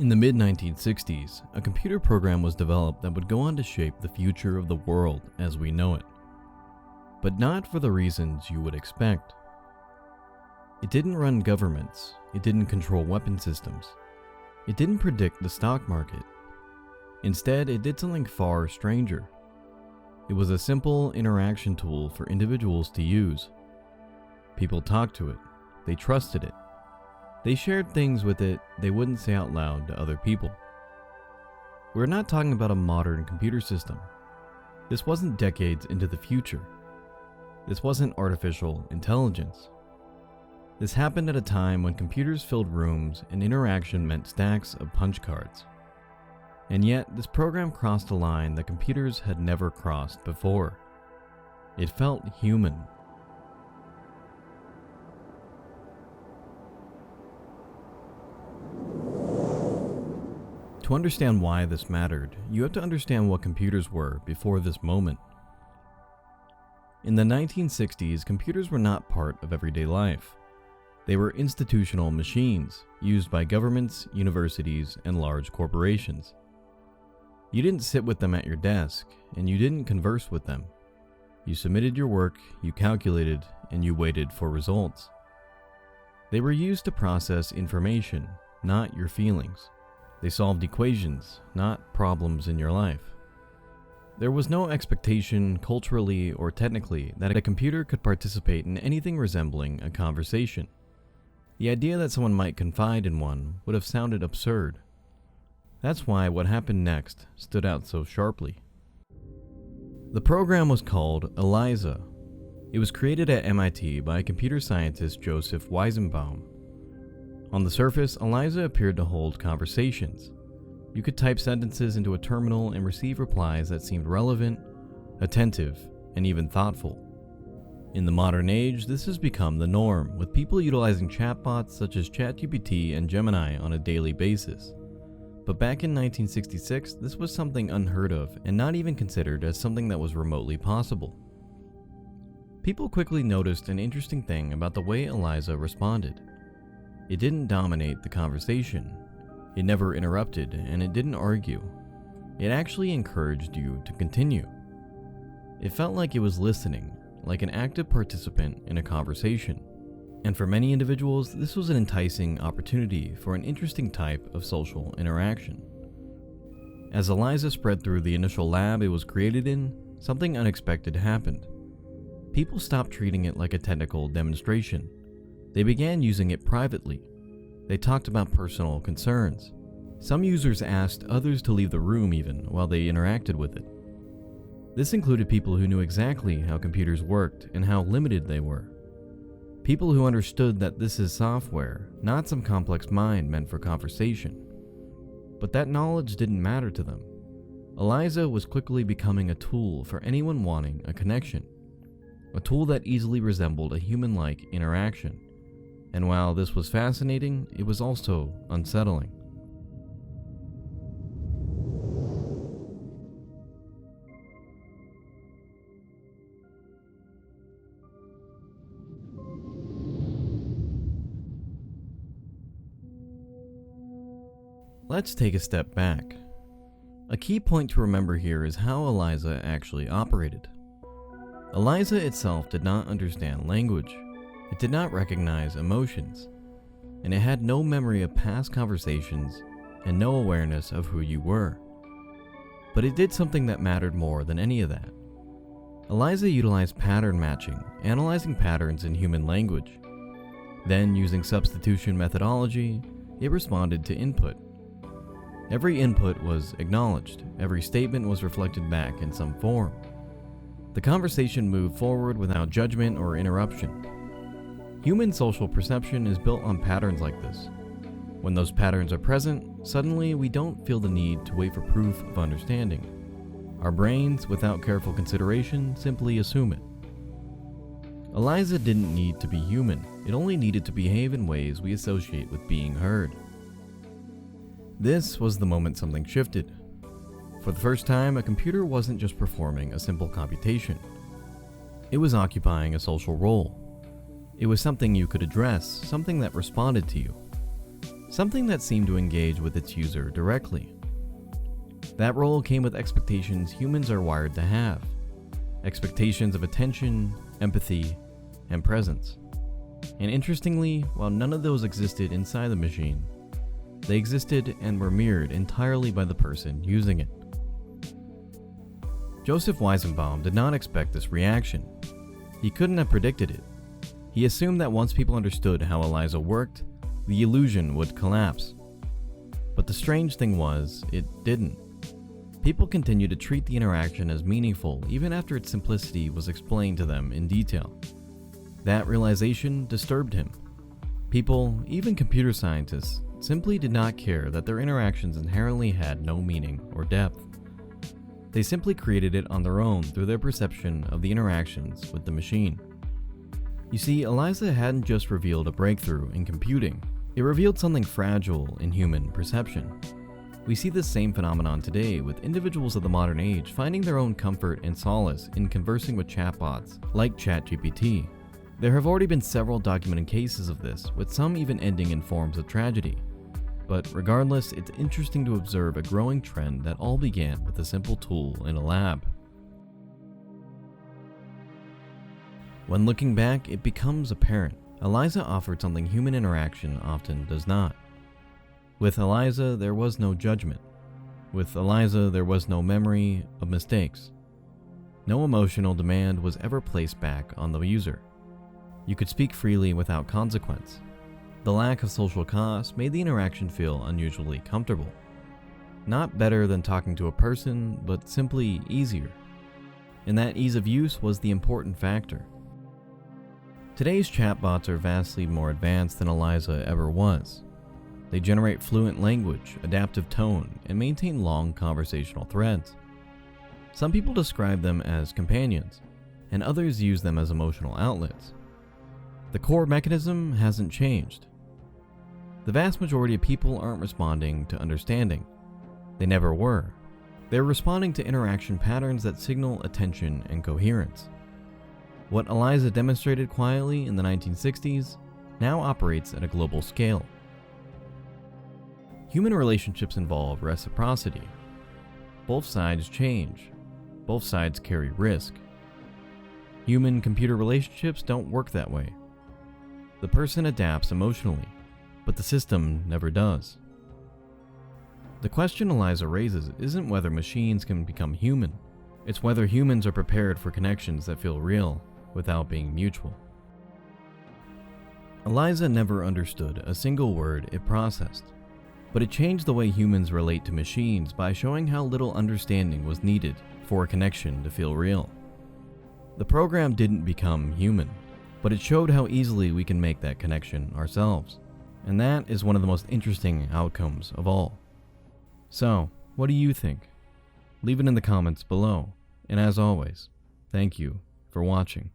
In the mid-1960s, a computer program was developed that would go on to shape the future of the world as we know it. But not for the reasons you would expect. It didn't run governments, it didn't control weapon systems, it didn't predict the stock market. Instead, it did something far stranger. It was a simple interaction tool for individuals to use. People talked to it, they trusted it. They shared things with it they wouldn't say out loud to other people. We're not talking about a modern computer system. This wasn't decades into the future. This wasn't artificial intelligence. This happened at a time when computers filled rooms and interaction meant stacks of punch cards. And yet, this program crossed a line that computers had never crossed before. It felt human. To understand why this mattered, you have to understand what computers were before this moment. In the 1960s, computers were not part of everyday life. They were institutional machines used by governments, universities, and large corporations. You didn't sit with them at your desk, and you didn't converse with them. You submitted your work, you calculated, and you waited for results. They were used to process information, not your feelings. They solved equations, not problems in your life. There was no expectation, culturally or technically, that a computer could participate in anything resembling a conversation. The idea that someone might confide in one would have sounded absurd. That's why what happened next stood out so sharply. The program was called ELIZA. It was created at MIT by computer scientist Joseph Weizenbaum. On the surface, ELIZA appeared to hold conversations. You could type sentences into a terminal and receive replies that seemed relevant, attentive, and even thoughtful. In the modern age, this has become the norm, with people utilizing chatbots such as ChatGPT and Gemini on a daily basis. But back in 1966, this was something unheard of and not even considered as something that was remotely possible. People quickly noticed an interesting thing about the way ELIZA responded. It didn't dominate the conversation. It never interrupted, and it didn't argue. It actually encouraged you to continue. It felt like it was listening, like an active participant in a conversation. And for many individuals, this was an enticing opportunity for an interesting type of social interaction. As ELIZA spread through the initial lab it was created in, something unexpected happened. People stopped treating it like a technical demonstration. They began using it privately. They talked about personal concerns. Some users asked others to leave the room even while they interacted with it. This included people who knew exactly how computers worked and how limited they were. People who understood that this is software, not some complex mind meant for conversation. But that knowledge didn't matter to them. ELIZA was quickly becoming a tool for anyone wanting a connection. A tool that easily resembled a human-like interaction. And while this was fascinating, it was also unsettling. Let's take a step back. A key point to remember here is how ELIZA actually operated. ELIZA itself did not understand language. It did not recognize emotions, and it had no memory of past conversations and no awareness of who you were. But it did something that mattered more than any of that. ELIZA utilized pattern matching, analyzing patterns in human language. Then, using substitution methodology, it responded to input. Every input was acknowledged, every statement was reflected back in some form. The conversation moved forward without judgment or interruption. Human social perception is built on patterns like this. When those patterns are present, suddenly we don't feel the need to wait for proof of understanding. Our brains, without careful consideration, simply assume it. ELIZA didn't need to be human, it only needed to behave in ways we associate with being heard. This was the moment something shifted. For the first time, a computer wasn't just performing a simple computation. It was occupying a social role. It was something you could address, something that responded to you. something that seemed to engage with its user directly. That role came with expectations humans are wired to have. Expectations of attention, empathy, and presence. And interestingly, while none of those existed inside the machine, they existed and were mirrored entirely by the person using it. Joseph Weizenbaum did not expect this reaction. He couldn't have predicted it. He assumed that once people understood how ELIZA worked, the illusion would collapse. But the strange thing was, it didn't. People continued to treat the interaction as meaningful even after its simplicity was explained to them in detail. That realization disturbed him. People, even computer scientists, simply did not care that their interactions inherently had no meaning or depth. They simply created it on their own through their perception of the interactions with the machine. You see, ELIZA hadn't just revealed a breakthrough in computing, it revealed something fragile in human perception. We see this same phenomenon today with individuals of the modern age finding their own comfort and solace in conversing with chatbots like ChatGPT. There have already been several documented cases of this, with some even ending in forms of tragedy. But regardless, it's interesting to observe a growing trend that all began with a simple tool in a lab. When looking back, it becomes apparent ELIZA offered something human interaction often does not. With ELIZA, there was no judgment. With ELIZA, there was no memory of mistakes. No emotional demand was ever placed back on the user. You could speak freely without consequence. The lack of social cost made the interaction feel unusually comfortable. Not better than talking to a person, but simply easier. And that ease of use was the important factor. Today's chatbots are vastly more advanced than ELIZA ever was. They generate fluent language, adaptive tone, and maintain long conversational threads. Some people describe them as companions, and others use them as emotional outlets. The core mechanism hasn't changed. The vast majority of people aren't responding to understanding. They never were. They're responding to interaction patterns that signal attention and coherence. What ELIZA demonstrated quietly in the 1960s now operates at a global scale. Human relationships involve reciprocity. Both sides change. Both sides carry risk. Human-computer relationships don't work that way. The person adapts emotionally, but the system never does. The question ELIZA raises isn't whether machines can become human. It's whether humans are prepared for connections that feel real without being mutual. ELIZA never understood a single word it processed, but it changed the way humans relate to machines by showing how little understanding was needed for a connection to feel real. The program didn't become human, but it showed how easily we can make that connection ourselves. And that is one of the most interesting outcomes of all. So, what do you think? Leave it in the comments below. And as always, thank you for watching.